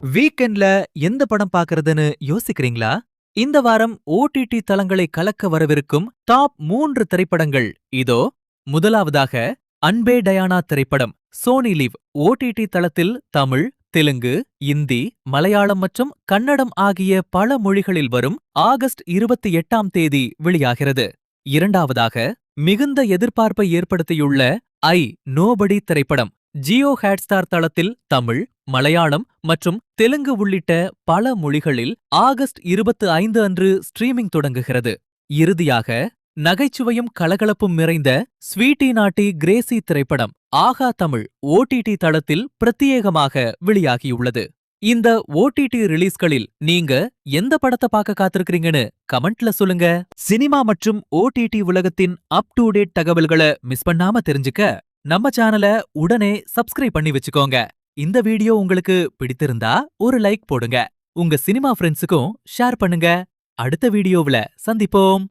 வீக்கெண்ட்ல எந்த படம் பார்க்கறதுன்னு யோசிக்கிறீங்களா? இந்த வாரம் ஓடிடி தளங்களை கலக்க வரவிருக்கும் டாப் 3 திரைப்படங்கள் இதோ. முதலாவதாக, அன்பே டயானா திரைப்படம். சோனி லிவ் ஓடிடி தளத்தில் தமிழ், தெலுங்கு, இந்தி, மலையாளம் மற்றும் கன்னடம் ஆகிய பல மொழிகளில் வரும் ஆகஸ்ட் 28ஆம் தேதி வெளியாகிறது. இரண்டாவதாக, மிகுந்த எதிர்பார்ப்பை ஏற்படுத்தியுள்ள ஐ நோபடி திரைப்படம். ஜியோ ஹாட்ஸ்டார் தளத்தில் தமிழ், மலையாளம் மற்றும் தெலுங்கு உள்ளிட்ட பல மொழிகளில் ஆகஸ்ட் 25 அன்று ஸ்ட்ரீமிங் தொடங்குகிறது. இறுதியாக, நகைச்சுவையும் கலகலப்பும் நிறைந்த ஸ்வீட்டி நாட்டி கிரேசி திரைப்படம் ஆகா தமிழ் ஓடிடி தளத்தில் பிரத்யேகமாக வெளியாகியுள்ளது. இந்த ஓடிடி ரிலீஸ்களில் நீங்க எந்த படத்தை பார்க்க காத்திருக்கிறீங்கன்னு கமெண்ட்ல சொல்லுங்க. சினிமா மற்றும் ஓடிடி உலகத்தின் அப் டு டேட் தகவல்களை மிஸ் பண்ணாம தெரிஞ்சுக்க நம்ம சேனல உடனே சப்ஸ்கிரைப் பண்ணி வச்சுக்கோங்க. இந்த வீடியோ உங்களுக்கு பிடித்திருந்தா ஒரு லைக் போடுங்க. உங்க சினிமா ஃப்ரெண்ட்ஸுக்கும் ஷேர் பண்ணுங்க. அடுத்த வீடியோவுல சந்திப்போம்.